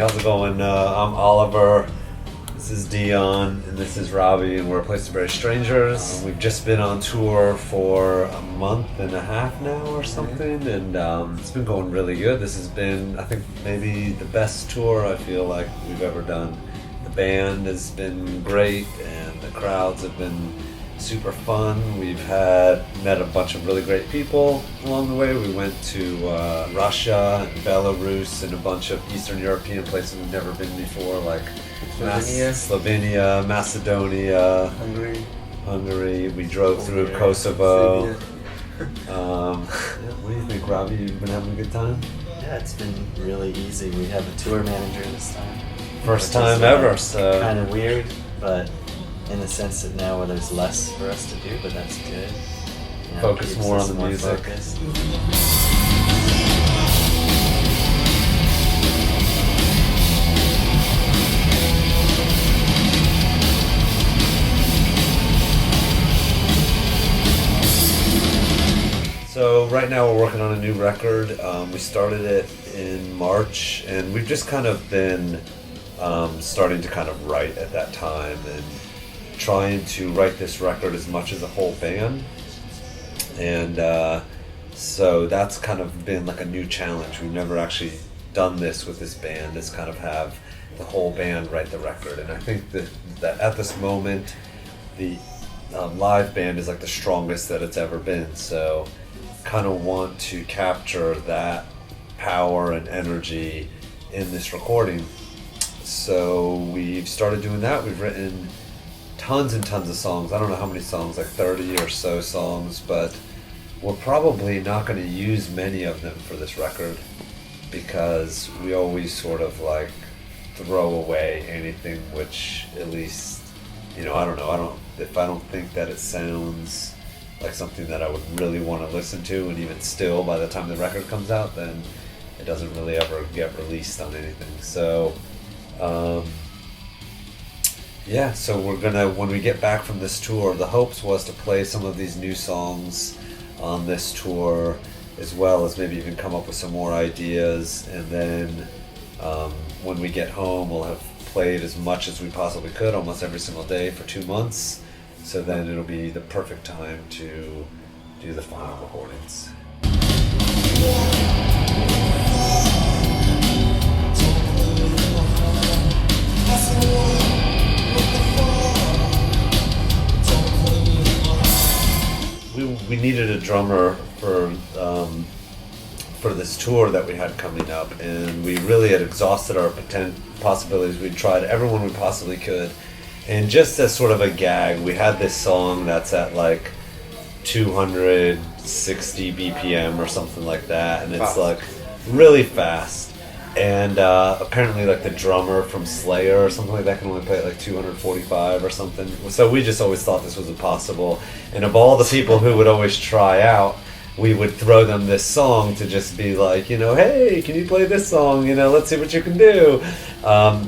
how's it going? I'm Oliver, this is Dion, and this is Robi, and we're A Place to Bury Strangers. We've just been on tour for a month and a half now or something, and it's been going really good. This has been, I think, maybe the best tour I feel like we've ever done. The band has been great, and the crowds have been super fun. We've met a bunch of really great people along the way. We went to Russia and Belarus and a bunch of Eastern European places we've never been before, like Slovenia, Macedonia, Hungary. We drove through Kosovo. What do you think, Robbie? You've been having a good time? Yeah, it's been really easy. We have a tour manager this time. First time ever, so kind of weird, but in the sense that now there's less for us to do, but that's good. You know, focus more on the music. Focused. So right now we're working on a new record. We started it in March, and we've just kind of been starting to kind of write at that time and trying to write this record as much as a whole band. And so that's kind of been like a new challenge. We've never actually done this with this band, is kind of have the whole band write the record. And I think that at this moment, the live band is like the strongest that it's ever been. So kind of want to capture that power and energy in this recording. So we've started doing that. We've written tons and tons of songs. I don't know how many songs, like 30 or so songs, but we're probably not going to use many of them for this record because we always sort of like throw away anything which, at least, you know, I don't know, if I don't think that it sounds like something that I would really want to listen to, and even still by the time the record comes out, then it doesn't really ever get released on anything. So so we're gonna, when we get back from this tour, the hopes was to play some of these new songs on this tour, as well as maybe even come up with some more ideas, and then when we get home we'll have played as much as we possibly could, almost every single day for 2 months. So then it'll be the perfect time to do the final recordings. We needed a drummer for this tour that we had coming up, and we really had exhausted our possibilities. We'd tried everyone we possibly could, and just as sort of a gag, we had this song that's at like 260 BPM or something like that, and it's like really fast. And apparently like the drummer from Slayer or something like that can only play at like 245 or something. So we just always thought this was impossible. And of all the people who would always try out, we would throw them this song to just be like, you know, hey, can you play this song? You know, let's see what you can do.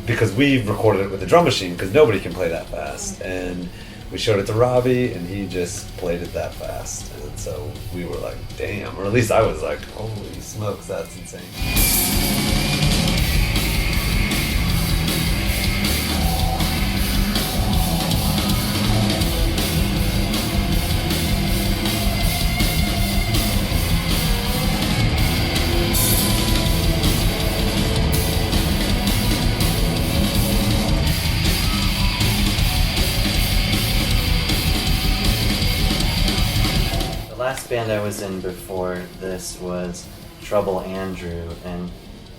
Because we recorded it with a drum machine, because nobody can play that fast. And we showed it to Robbie, and he just played it that fast. And so we were like, damn, or at least I was like, holy smokes, that's insane. The last band I was in before this was Trouble Andrew, and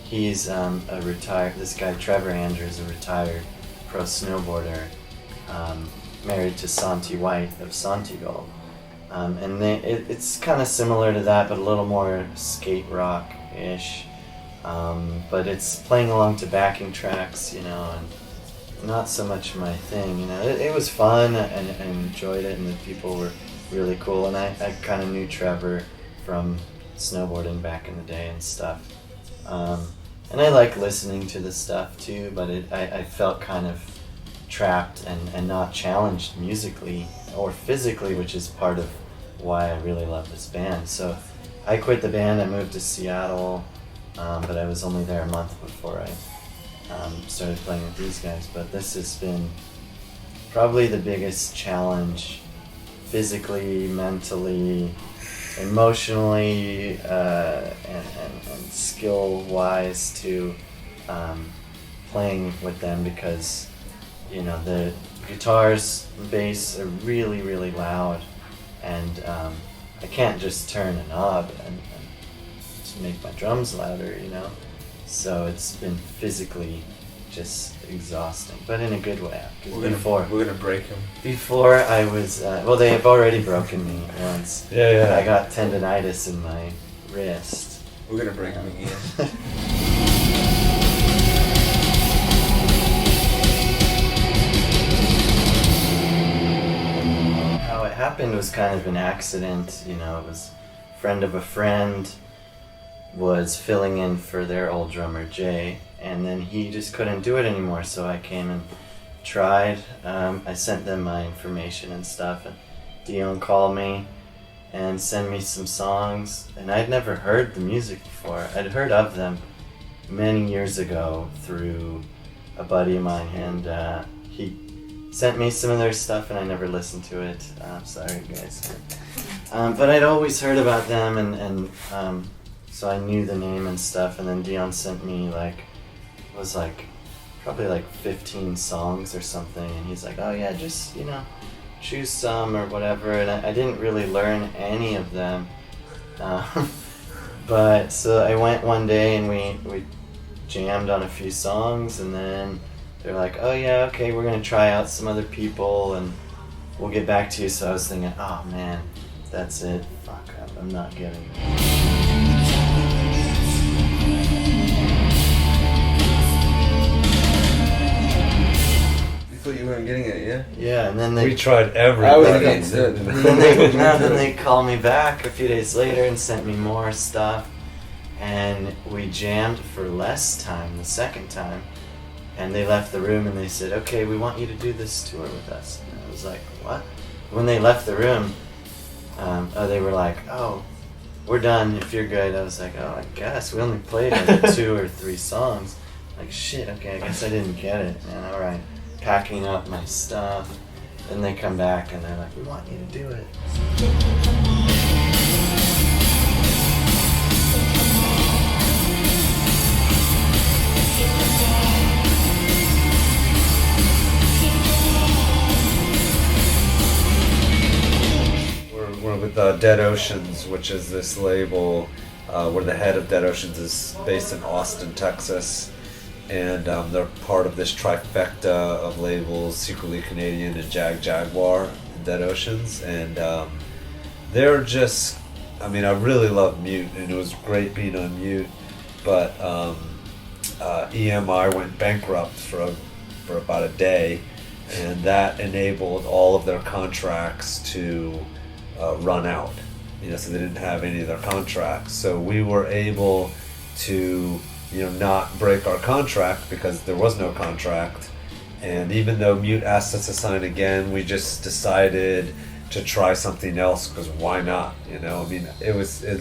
he's this guy Trevor Andrew is a retired pro snowboarder, married to Santi White of Santi Gold. And it's kind of similar to that, but a little more skate rock-ish. But it's playing along to backing tracks, you know, and not so much my thing, you know. It was fun, and I enjoyed it, and the people were really cool, and I kind of knew Trevor from snowboarding back in the day and stuff. And I like listening to the stuff too, but I felt kind of trapped and not challenged musically or physically, which is part of why I really love this band. So I quit the band, I moved to Seattle, but I was only there a month before I started playing with these guys. But this has been probably the biggest challenge, physically, mentally, emotionally, and skill-wise to playing with them, because the guitars and bass are really, really loud, and I can't just turn a knob and to make my drums louder, So it's been physically just exhausting, but in a good way. We're gonna break them. Before I was, they have already broken me once. Yeah. I got tendonitis in my wrist. We're gonna break them again. How it happened was kind of an accident. It was a friend of a friend was filling in for their old drummer Jay, and then he just couldn't do it anymore, so I came and tried. I sent them my information and stuff, and Dion called me and sent me some songs, and I'd never heard the music before. I'd heard of them many years ago through a buddy of mine, and he sent me some of their stuff, and I never listened to it. Sorry guys. But I'd always heard about them, and so I knew the name and stuff, and then Dion sent me probably 15 songs or something, and he's like, oh yeah, just, choose some or whatever, and I didn't really learn any of them. But so I went one day and we jammed on a few songs, and then they're like, oh yeah, okay, we're gonna try out some other people and we'll get back to you. So I was thinking, oh man, that's it, fuck, I'm not getting it. You weren't getting it, yeah? Yeah, and then We tried everything. I was against it. then they called me back a few days later and sent me more stuff, and we jammed for less time the second time, and they left the room and they said, okay, we want you to do this tour with us. And I was like, what? When they left the room, they were like, oh, we're done if you're good. I was like, oh, I guess. We only played 2 or 3 songs. Like, shit, okay, I guess I didn't get it, man, alright. Packing up my stuff, then they come back and they're like, we want you to do it. We're with Dead Oceans, which is this label where the head of Dead Oceans is based in Austin, Texas. And they're part of this trifecta of labels, Secretly Canadian and Jaguar, Dead Oceans. And they're just, I really love Mute, and it was great being on Mute, but EMI went bankrupt for about a day, and that enabled all of their contracts to run out. So they didn't have any of their contracts. So we were able to not break our contract because there was no contract. And even though Mute asked us to sign again, we just decided to try something else, because why not?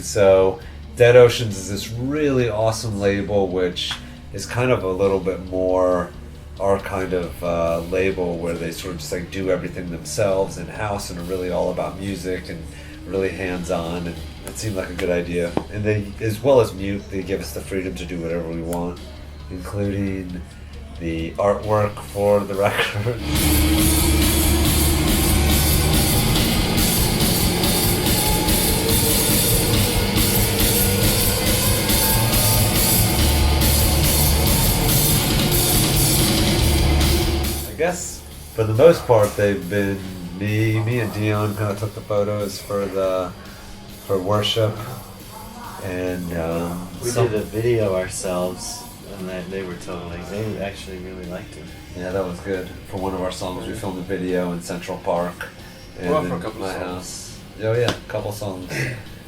So Dead Oceans is this really awesome label, which is kind of a little bit more our kind of label, where they sort of just do everything themselves in-house and are really all about music and really hands-on, and it seemed like a good idea. And they, as well as Mute, they give us the freedom to do whatever we want, including the artwork for the record. I guess for the most part they've been me and Dion kind of took the photos for worship, and we did a video ourselves, and they actually really liked it. Yeah, that was good. For one of our songs, we filmed a video in Central Park. And well, for a couple of songs. House. Oh yeah, a couple songs.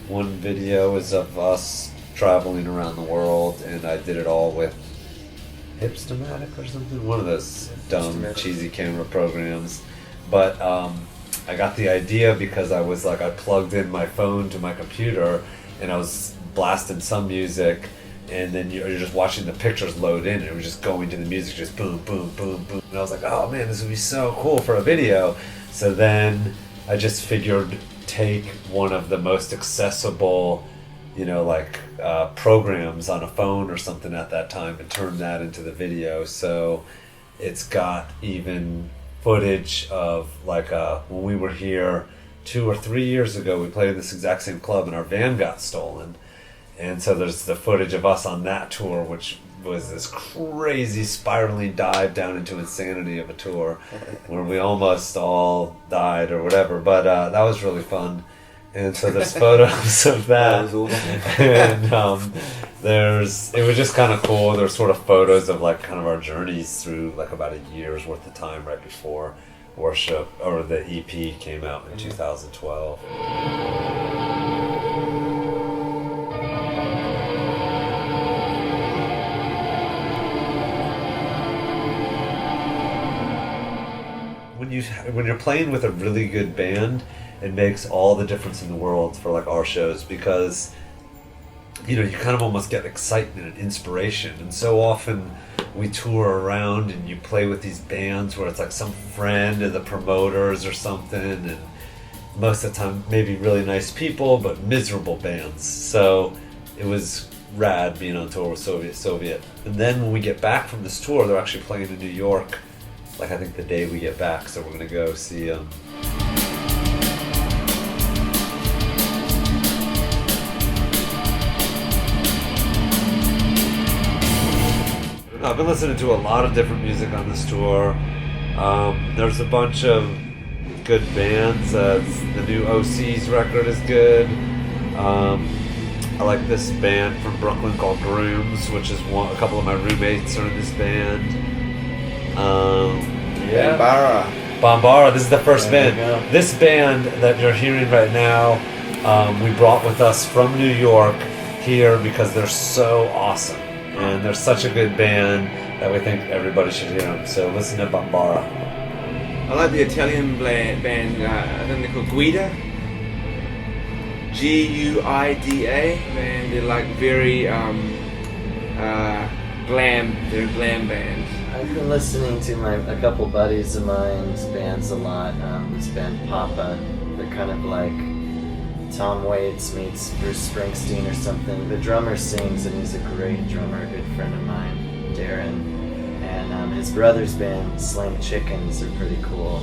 One video is of us traveling around the world, and I did it all with Hipstamatic or something, one of those dumb, cheesy camera programs. But I got the idea because I plugged in my phone to my computer, and I was blasting some music, and then you're just watching the pictures load in, and it was just going to the music, just boom, boom, boom, boom. And I was like, oh man, this would be so cool for a video. So then I just figured take one of the most accessible, programs on a phone or something at that time and turn that into the video. So it's got even footage of when we were here 2 or 3 years ago, we played in this exact same club and our van got stolen. And so there's the footage of us on that tour, which was this crazy spiraling dive down into insanity of a tour where we almost all died or whatever. But that was really fun. And so there's photos of that. That was awesome. And it was just kind of cool. There's sort of photos of kind of our journeys through about a year's worth of time right before Worship or the EP came out in 2012. When you're playing with a really good band, it makes all the difference in the world for our shows, because you kind of almost get excitement and inspiration. And so often we tour around and you play with these bands where it's some friend of the promoters or something, and most of the time maybe really nice people but miserable bands. So it was rad being on tour with Soviet. And then when we get back from this tour, they're actually playing in New York, I think the day we get back, so we're gonna go see them. I've been listening to a lot of different music on this tour. There's a bunch of good bands. The new OC's record is good. I like this band from Brooklyn called Grooms, which is a couple of my roommates are in this band. Bambara, this is the first band. This band that you're hearing right now, we brought with us from New York here because they're so awesome. And they're such a good band that we think everybody should hear them. So listen to Bambara. I like the Italian band, I think they're called Guida. Guida, and they're very glam. They're a glam band. I've been listening to a couple buddies of mine's bands a lot. This band Papa, they're kind of like Tom Waits meets Bruce Springsteen or something. The drummer sings, and he's a great drummer, a good friend of mine, Darren. And his brother's band, Slang Chickens, are pretty cool.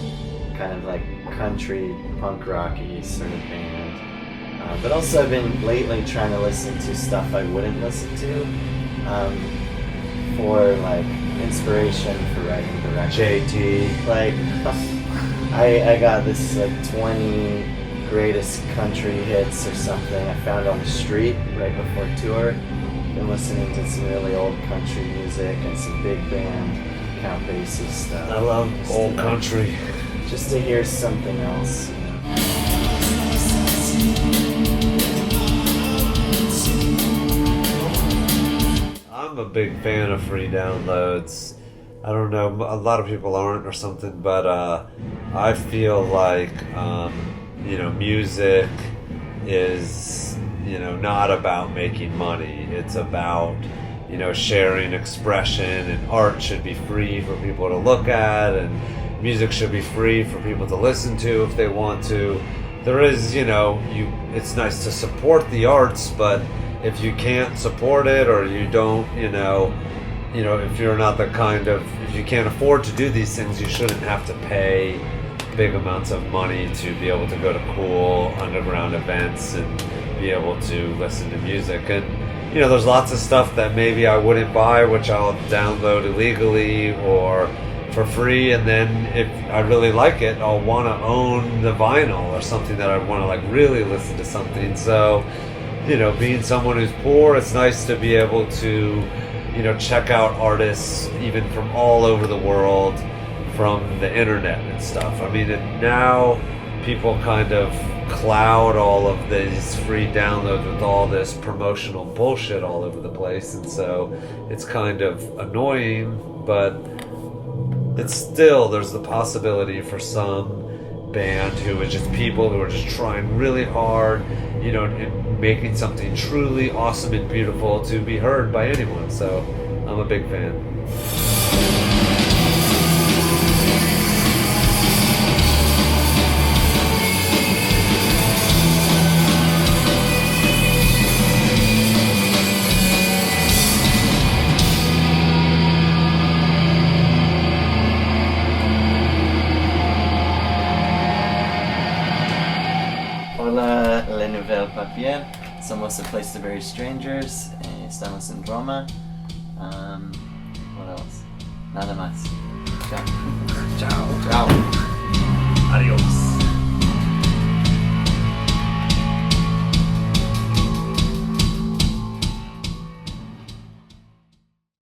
Kind of like country, punk rocky sort of band. But also I've been lately trying to listen to stuff I wouldn't listen to for inspiration for writing the record. JT. I got this 20 greatest country hits or something I found on the street right before tour. Been listening to some really old country music and some big band Count Basie stuff. I love old country. Just to hear something else. I'm a big fan of free downloads. I don't know, a lot of people aren't or something, but I feel like music is not about making money. It's about sharing expression, and art should be free for people to look at, and music should be free for people to listen to if they want to. There is it's nice to support the arts, but if you can't support it, or you don't if you're not if you can't afford to do these things, you shouldn't have to pay big amounts of money to be able to go to cool underground events and be able to listen to music. And there's lots of stuff that maybe I wouldn't buy, which I'll download illegally or for free, and then if I really like it, I'll want to own the vinyl or something that I want to really listen to something. So being someone who's poor, it's nice to be able to check out artists even from all over the world from the internet and stuff. I mean, now people kind of cloud all of these free downloads with all this promotional bullshit all over the place, and so it's kind of annoying, but it's still, there's the possibility for some band who was just people who were just trying really hard, you know, and making something truly awesome and beautiful to be heard by anyone. So I'm a big fan. Hola, Le Nouvel Papier. Somos a place to bury strangers. Estamos en Roma. What else? Nada más. Ciao. Ciao. Ciao. Adios.